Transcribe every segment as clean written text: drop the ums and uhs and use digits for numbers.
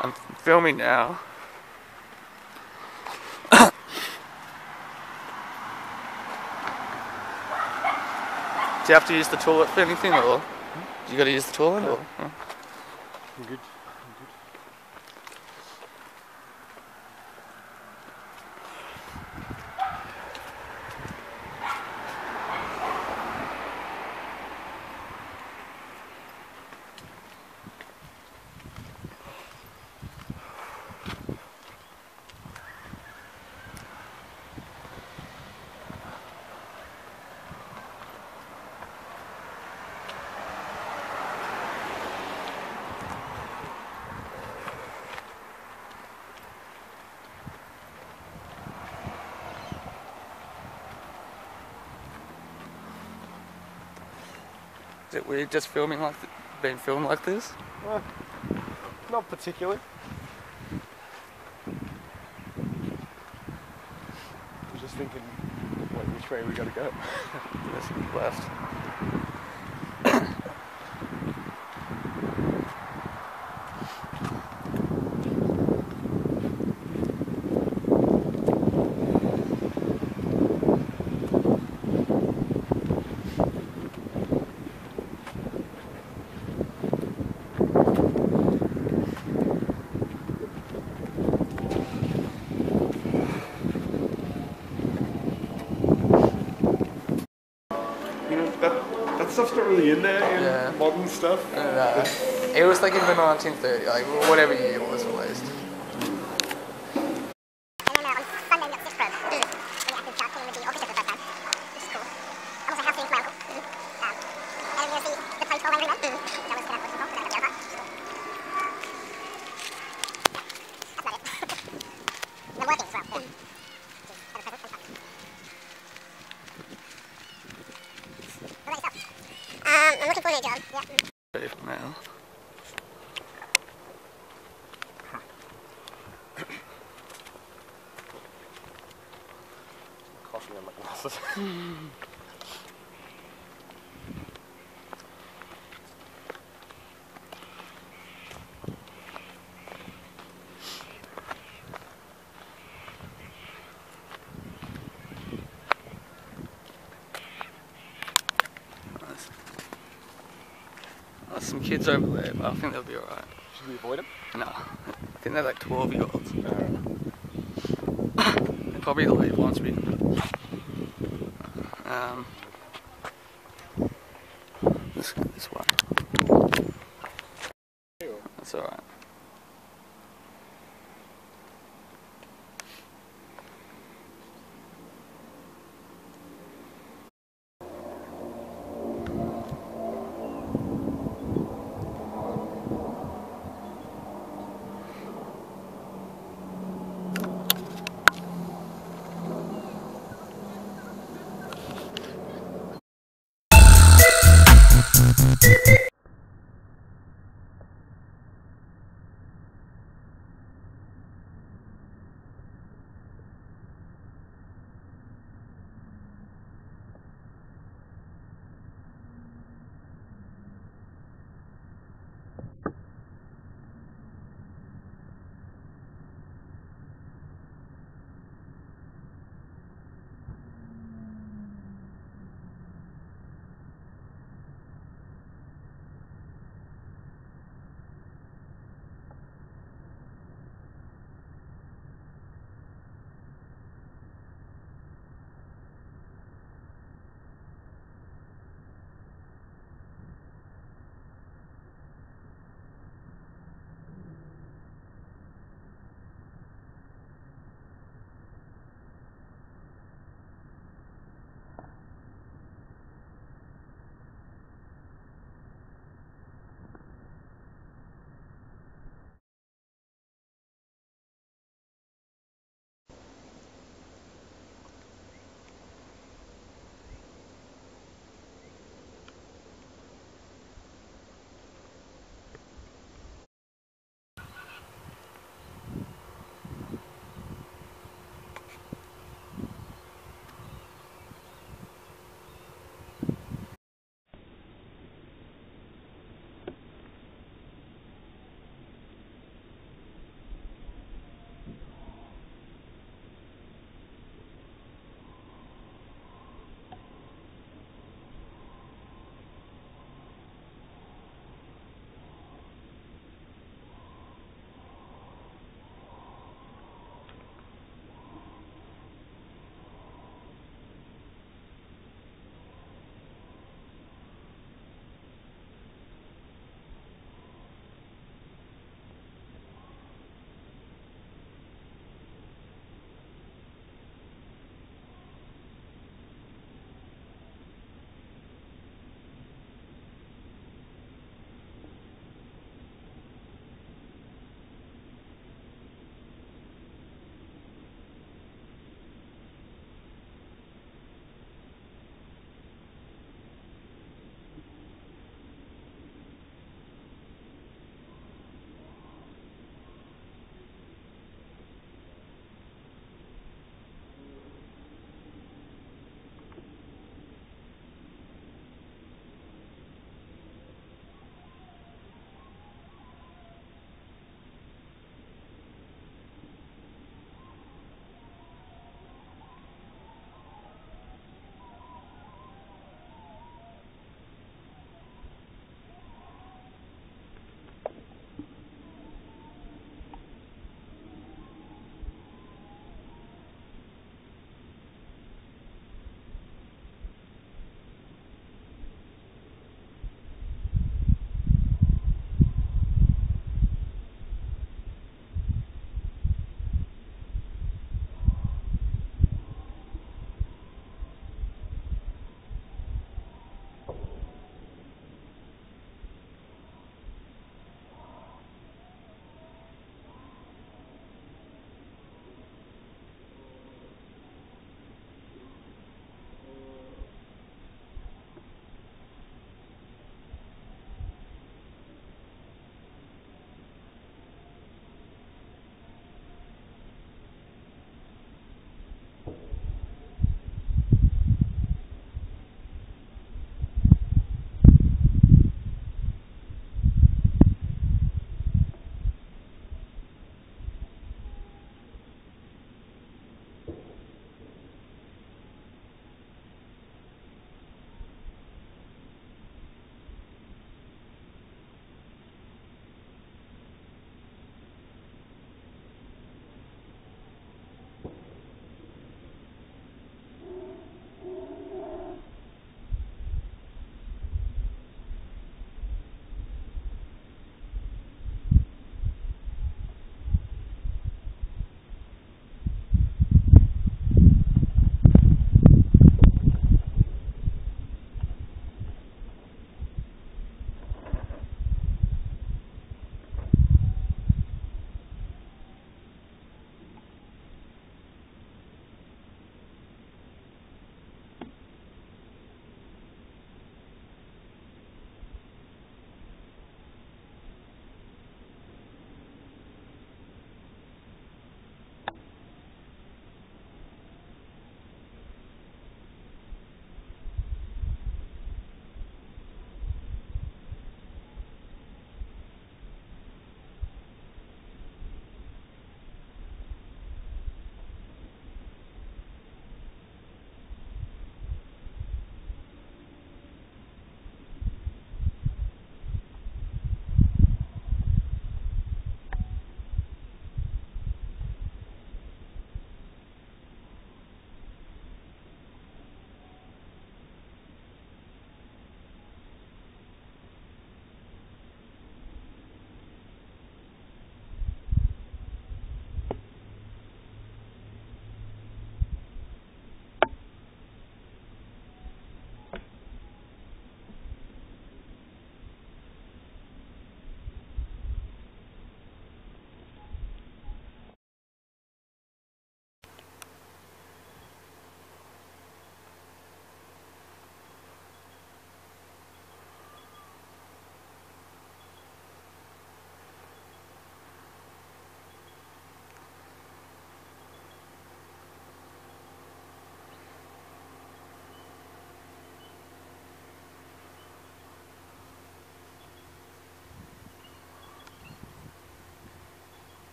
I'm filming now. Do you have to use the toilet for anything, or you got to use the toilet, or? I'm good. Is it weird just filming like being filmed like this? Not particularly. I'm just thinking, which way we gotta go? This left. That stuff's not really in there in modern stuff. It was like in the 1930s, like whatever year it was released. I'm looking for a new job. Yeah. Now. Coughing on my glasses. There's some kids over there, but I think they'll be alright. Should we avoid them? No, I think they're like 12-year-olds. They'll probably leave once we... this way. That's alright.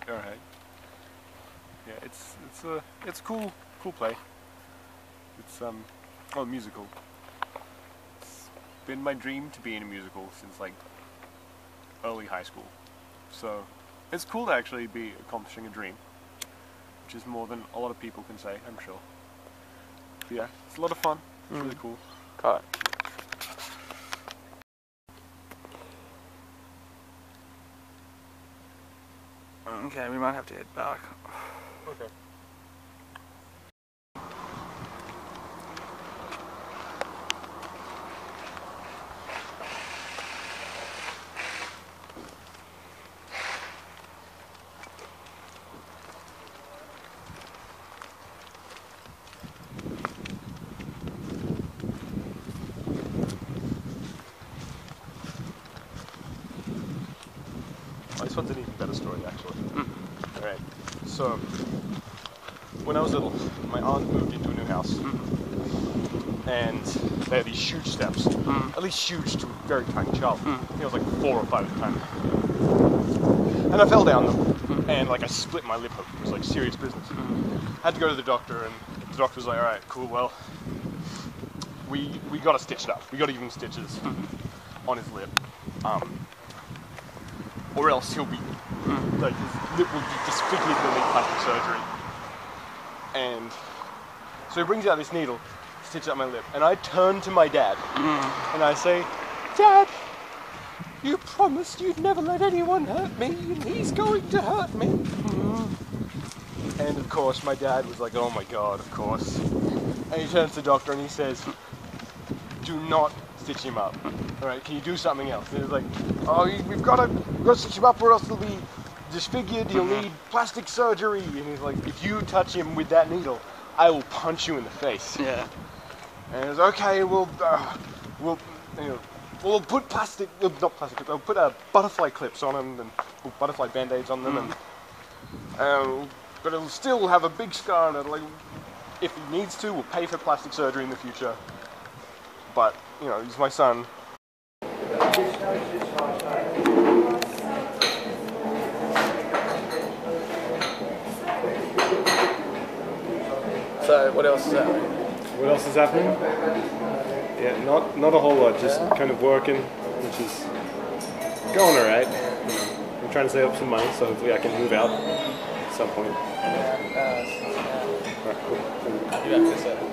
All right. Yeah, it's a cool play. It's musical. It's been my dream to be in a musical since like early high school. So it's cool to actually be accomplishing a dream, which is more than a lot of people can say, I'm sure. But yeah, it's a lot of fun. It's really cool. Cut. Okay, we might have to head back. Okay. This one's an even better story, actually. Alright, so when I was little, my aunt moved into a new house, and they had these huge steps, at least huge to a very tiny child. I think I was like 4 or 5 at the time. And I fell down them, and like I split my lip open. It was like serious business. I had to go to the doctor, and the doctor was like, alright, cool, well, we gotta stitch it up. We got even stitches on his lip. Or else he'll be, like, his lip will be disfigured and need plastic surgery. And so he brings out this needle, stitches up my lip, and I turn to my dad, and I say, Dad, you promised you'd never let anyone hurt me, and he's going to hurt me. And of course, my dad was like, oh my God, of course. And he turns to the doctor and he says, do not stitch him up. All right, can you do something else? And he's like, oh, we've got to stitch him up or else he'll be disfigured, he'll need plastic surgery. And he's like, if you touch him with that needle, I will punch you in the face. Yeah. And he's like, okay, we'll put plastic, not plastic, we'll put butterfly clips on him and we'll butterfly band-aids on them, and but it'll still have a big scar on it. Like, if he needs to, we'll pay for plastic surgery in the future. But, you know, he's my son. So, what else is happening? What else is happening? Yeah, not a whole lot, just kind of working, which is going alright. I'm trying to save up some money, so hopefully I can move out at some point. Alright, cool. I'll be back in a second.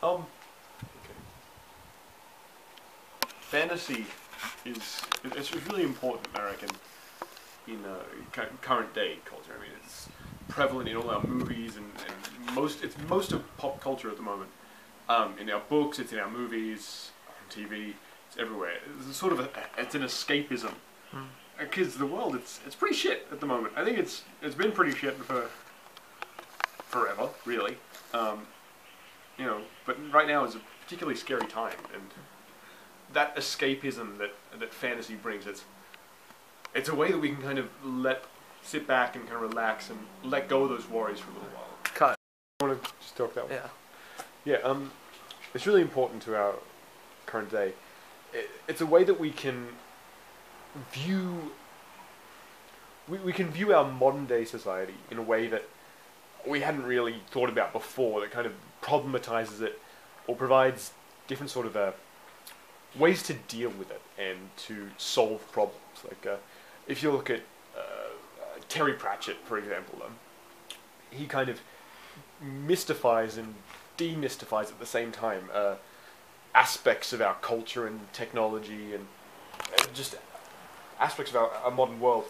Okay. Fantasy it's really important, I reckon, in current day culture. I mean, it's prevalent in all our movies and it's most of pop culture at the moment. In our books, it's in our movies, on TV, it's everywhere. It's sort of it's an escapism. Because the world, it's pretty shit at the moment. I think it's been pretty shit for forever, really. You know, but right now is a particularly scary time, and that escapism that fantasy brings, it's a way that we can kind of sit back and kind of relax and let go of those worries for a little while. Cut. I want to just talk that way. Yeah. Yeah. It's really important to our current day. It's a way that we can view. We can view our modern day society in a way that we hadn't really thought about before. That kind of problematizes it, or provides different sort of ways to deal with it and to solve problems. Like if you look at Terry Pratchett, for example, he kind of mystifies and demystifies at the same time aspects of our culture and technology and just aspects of our modern world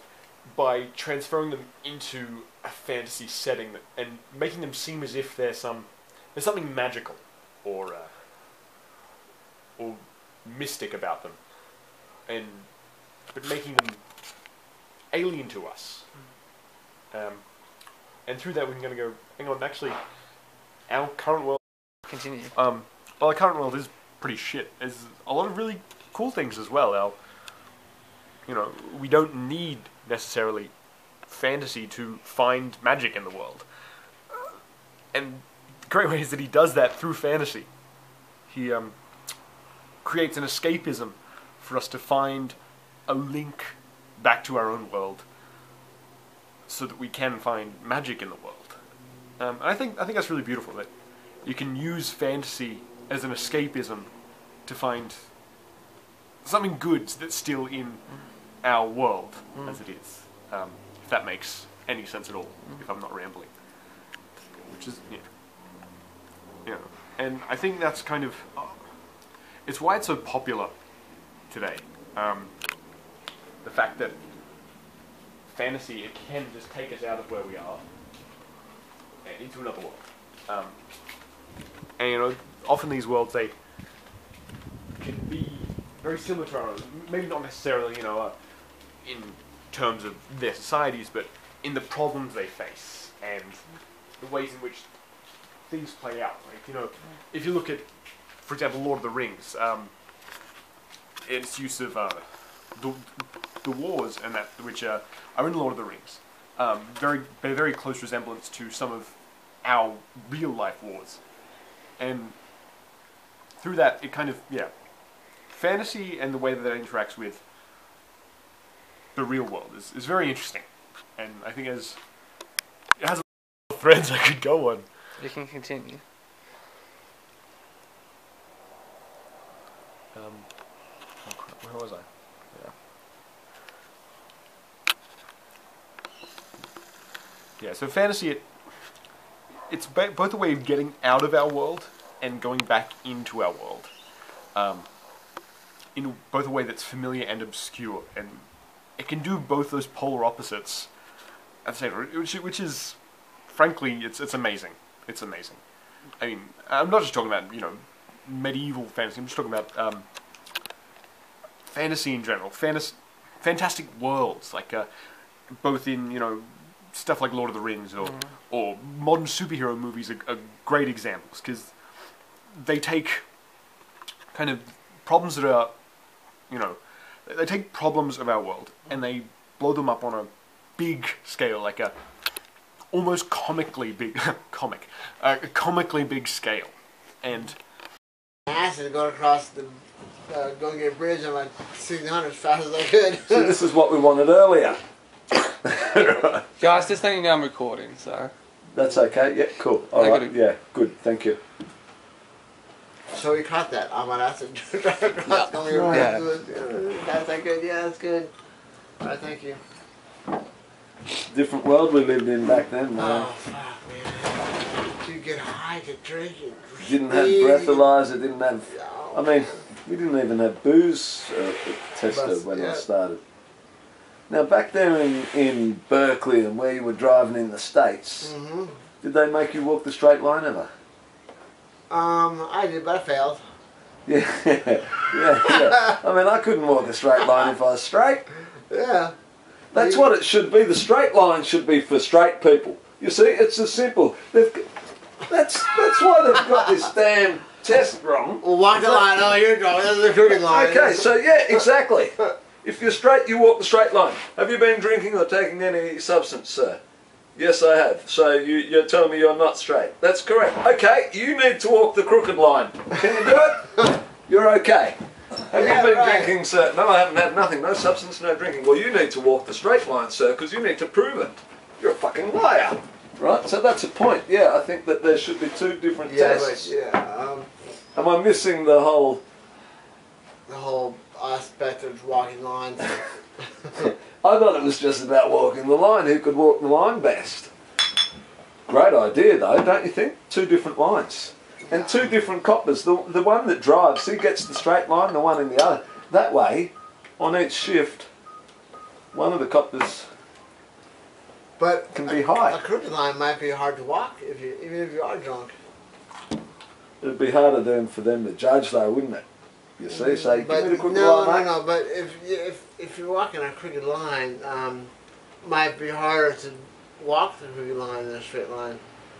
by transferring them into a fantasy setting and making them seem as if there's something magical or mystic about them, but making them alien to us. And through that we can go, hang on, actually, our current world... Continue. Well, our current world is pretty shit. There's a lot of really cool things as well. We don't need necessarily fantasy to find magic in the world. And the great way is that he does that through fantasy. He creates an escapism for us to find a link back to our own world, so that we can find magic in the world. And I think that's really beautiful, that you can use fantasy as an escapism to find something good that's still in our world as it is. If that makes any sense at all, if I'm not rambling. Which is, and I think that's kind of, it's why it's so popular today. The fact that fantasy, it can just take us out of where we are and into another world. And often these worlds, they can be very similar to our own. Maybe not necessarily, in terms of their societies, but in the problems they face and the ways in which things play out. Like, if you look at, for example, Lord of the Rings, its use of the wars and that which are in Lord of the Rings, bear very close resemblance to some of our real life wars, and through that it kind of fantasy and the way that it interacts with the real world is very interesting, and I think it has a lot of threads I could go on. You can continue. Where was I? Yeah, so fantasy, it's both a way of getting out of our world and going back into our world. In both a way that's familiar and obscure, and it can do both those polar opposites at the same time, which is, frankly, it's amazing. It's amazing. I mean, I'm not just talking about, medieval fantasy, I'm just talking about fantasy in general. Fantastic worlds, like both in, stuff like Lord of the Rings or modern superhero movies are great examples, because they take kind of problems that are, they take problems of our world and they blow them up on a big scale, like a almost comically big comically big scale. And acid going across the Golden Gate Bridge on my 1600 as fast as I could. So this is what we wanted earlier. Guys, just letting you know I'm recording, so... That's okay, yeah, cool. Alright, yeah, good, thank you. So we caught that. I'm on acid. Across Golden Gate Bridge. That's that good? Yeah, that's good. Alright, thank you. Different world we lived in back then, man. Oh, fuck, man. You get high. I could drink it. Didn't have breathalyzer, didn't have... I mean, we didn't even have booze tester when I started. Now, back there in Berkeley and where you were driving in the States, did they make you walk the straight line ever? I did, but I failed. Yeah. I mean, I couldn't walk a straight line if I was straight. Yeah. That's what it should be. The straight line should be for straight people. You see, it's as simple. That's why they've got this damn test wrong. Well, walk the line. Oh, you're going. This is the crooked line. Okay, so yeah, exactly. If you're straight, you walk the straight line. Have you been drinking or taking any substance, sir? Yes, I have. So you're telling me you're not straight. That's correct. Okay, you need to walk the crooked line. Can you do it? You're okay. Have you been drinking, sir? No, I haven't had nothing. No substance, no drinking. Well, you need to walk the straight line, sir, because you need to prove it. You're a fucking liar. Right, so that's a point. Yeah, I think that there should be two different tests. Am I missing the whole aspect of walking lines? I thought it was just about walking the line. Who could walk the line best? Great idea, though, don't you think? Two different lines. And two different coppers. The one that drives, he gets the straight line, the one in the other. That way, on each shift, one of the coppers can be high. A crooked line might be hard to walk even if you are drunk. It'd be harder then for them to judge, though, wouldn't it? You see, say, give me the crooked line, mate. No, but if you're walking a crooked line, might be harder to walk the crooked line than a straight line.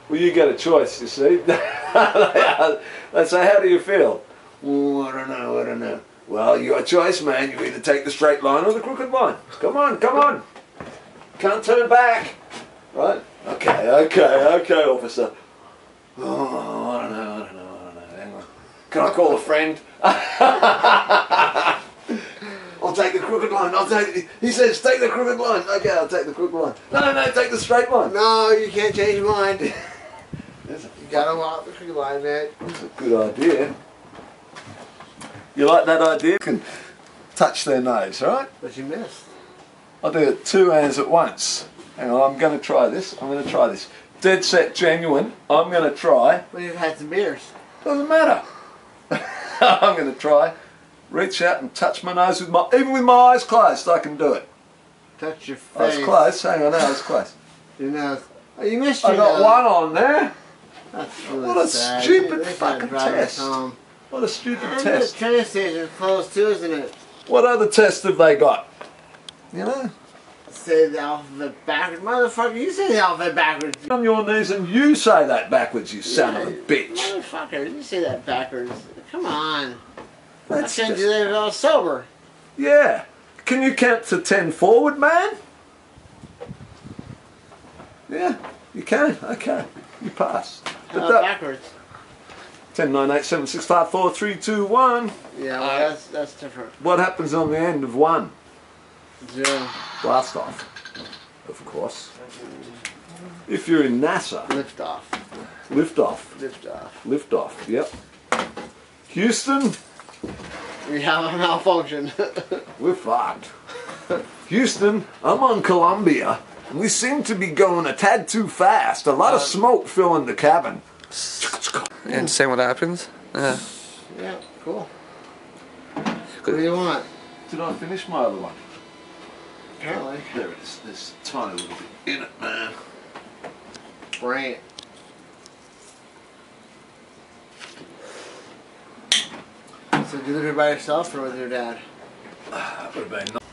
Well, you get a choice, you see. They say, how do you feel? Oh, I don't know. Well, your choice, man. You either take the straight line or the crooked line. Come on. Can't turn back. Right? Okay, officer. Oh, I don't know. Hang on. Can I call a friend? I'll take the crooked line. He says, take the crooked line. Okay, I'll take the crooked line. No, take the straight line. No, you can't change your mind. You gotta walk the crooked line, man. That's a good idea. You like that idea? You can touch their nose, right? But you missed. I'll do it two hands at once. Hang on, I'm going to try this. Dead set genuine. I'm going to try. Well, you've had some beers. Doesn't matter. I'm going to try. Reach out and touch my nose even with my eyes closed. I can do it. Touch your face. I was close. Hang on, I was close. Your nose. Oh, you missed your I got nose. one on there. That's really what a sad. stupid fucking test. What a stupid test. The train station closed too, isn't it? What other test have they got? You know? Say the alphabet backwards. Motherfucker, you say the alphabet backwards. On your knees and you say that backwards, you son of a bitch. Motherfucker, you say that backwards. Come on. I can't do that if I was sober. Yeah. Can you count to 10 forward, man? Yeah, you can. Okay. You pass. But backwards. 10, 9, 8, 7, 6, 5, 4, 3, 2, 1. Yeah, well, that's different. What happens on the end of 1? 0. Blast off. Of course. If you're in NASA. Lift off. Lift off. Lift off. Lift off, yep. Houston. We have a malfunction. We're fucked. Houston, I'm on Columbia, and we seem to be going a tad too fast. A lot of smoke filling the cabin. And saying what happens? Yeah, cool. What do you want? Did I finish my other one? Apparently. There it is. There's a tiny little bit in it, man. Bring it. So deliver it by yourself or with your dad? That would have been nice.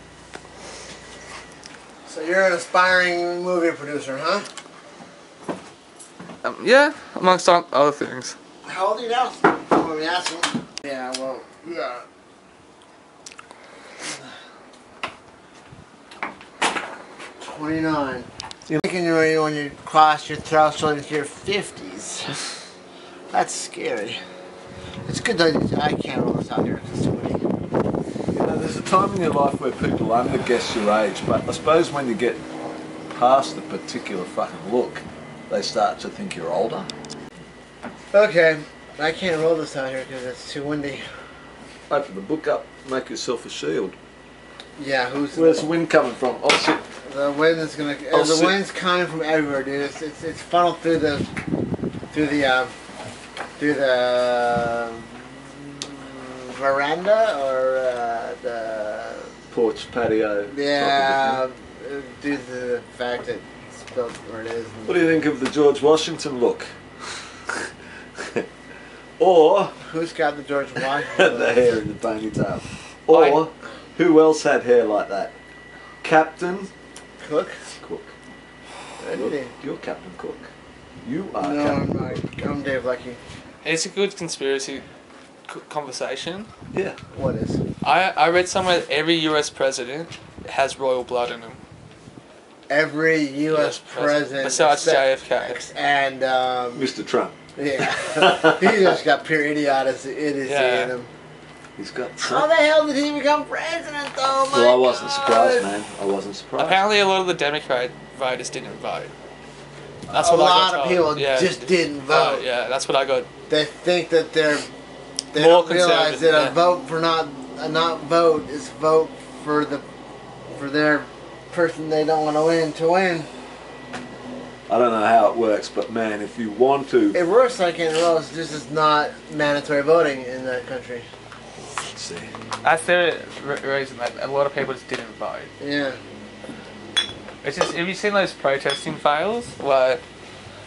So you're an aspiring movie producer, huh? Yeah, amongst other things. How old are you now? What are we asking? Yeah, well, yeah. 29. You're thinking when you cross your threshold into your 50s. That's scary. It's good though I can't roll this out here because it's too windy. You know, there's a time in your life where people underguess your age, but I suppose when you get past the particular fucking look, they start to think you're older. Okay, I can't roll this out here because it's too windy. Open the book up, make yourself a shield. Yeah, where's the wind coming from? I'll sit. The wind is gonna. The wind's coming from everywhere, dude. It's funneled through the Do the veranda or the Porch, patio. yeah? Due to the fact that it's built where it is. What do you think of the George Washington look? Or Who's got the George Washington? the hair in the ponytail. Or who else had hair like that? Captain Cook? Cook. Anything. You're Captain Cook. You are No, Captain I'm not. I'm Dave Lecky. It's a good conspiracy conversation. Yeah. What is? I read somewhere that every US president has royal blood in him. Every U.S. president besides JFK and Mr. Trump. yeah, he just got pure idiocy in him. He's got. How the hell did he become president, though? Well, I wasn't surprised, man. I wasn't surprised. Apparently, a lot of the Democrat voters didn't vote. That's A what I lot got of told. people just didn't vote. Yeah, that's what I got. They think that they More don't realize that conservative, a vote for not vote is vote for their person they don't want to win. I don't know how it works, but man, if you want to. It works like anything else. This is not mandatory voting in that country. Let's see. That's the reason that a lot of people just didn't vote. Yeah. It's just, have you seen those protesting fails where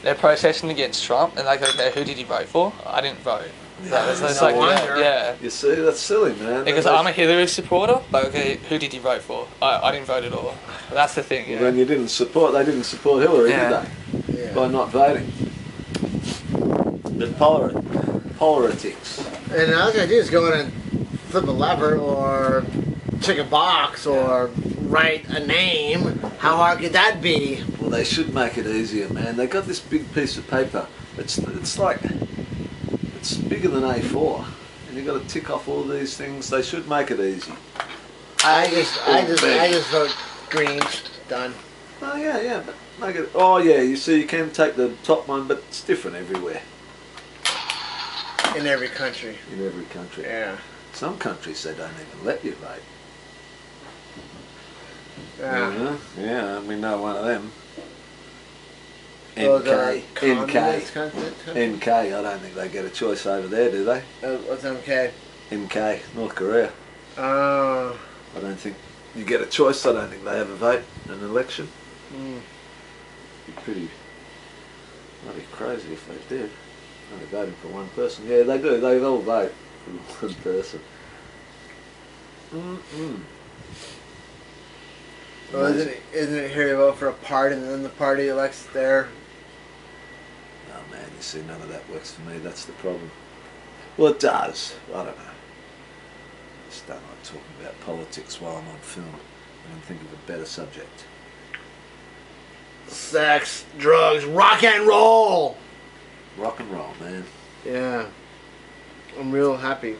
they're protesting against Trump and they go, who did you vote for? I didn't vote. It's like, yeah. You see, that's silly, man. Because I'm a Hillary supporter, but okay, who did you vote for? I didn't vote at all. That's the thing. Well, then you didn't support. They didn't support Hillary, did they? Yeah. By not voting. The politics. And all you gotta do is go in and flip a lever or check a box or write a name. How hard could that be? Well, they should make it easier, man. They got this big piece of paper. It's like it's bigger than A4, and you got to tick off all these things. They should make it easy. I just vote green. Done. Oh yeah, but make it. Oh yeah, you see, you can take the top one, but it's different everywhere. In every country. In every country. Yeah. Some countries they don't even let you vote. Yeah. Yeah, we know one of them. Those NK. are communist NK. countries? NK, I don't think they get a choice over there, do they? What's MK? NK, North Korea. Oh. I don't think you get a choice. I don't think they have a vote in an election. Be might be crazy if they did. Only voting for one person. Yeah, they do. They all vote for one person. Well, isn't it here you vote for a party and then the party elects their... Oh man, you see, none of that works for me. That's the problem. Well, it does. I don't know. I just don't like talking about politics while I'm on film. I can think of a better subject. Sex, drugs, rock and roll! Rock and roll, man. Yeah. I'm real happy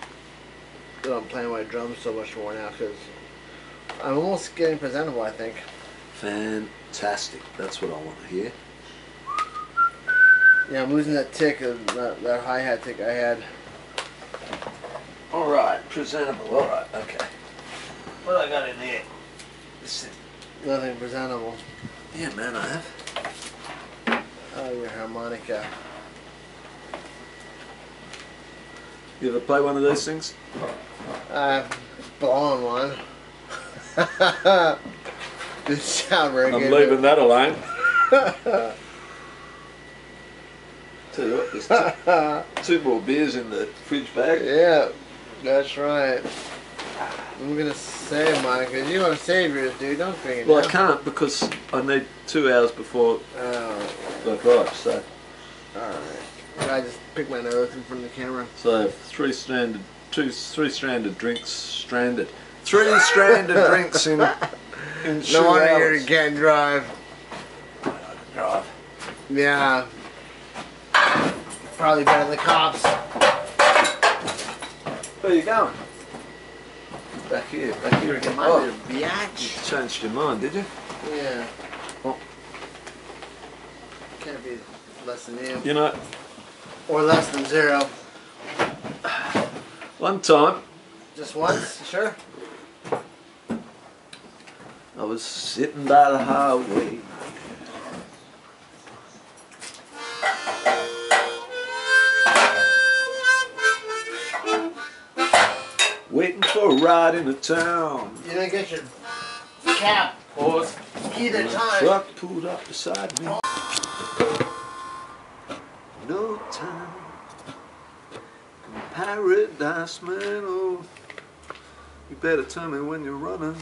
that I'm playing my drums so much more now because I'm almost getting presentable, I think. Fantastic. That's what I want to hear. Yeah, I'm losing that tick, that hi-hat tick I had. Alright, presentable. Alright, okay. What I got in there? Listen. Nothing presentable. Yeah, man, I have. Oh, your harmonica. You ever play one of those things? I've blown one. Didn't sound very good. I'm leaving that alone. Tell you what, there's two more beers in the fridge bag. Yeah, that's right. I'm gonna save mine because you want to save yours, dude. Don't bring it Well, down. I can't because I need 2 hours before Oh, I drive. So alright. I just picked my nose in front of the camera. I have three-stranded drinks stranded. 3-stranded drinks in 2 No wonder hours. you can't drive. I can drive. Yeah. Probably better than the cops. Where are you going? Back here again. Oh, You biatch. changed your mind, did you? Yeah. Oh. Can't be less than you. You know, Or less than 0. one time Just once? Sure. I was sitting by the highway. ride into town. You didn't get your cap. Pause. Either time. Truck pulled up beside me. No time in paradise, man. Oh, you better tell me when you're running.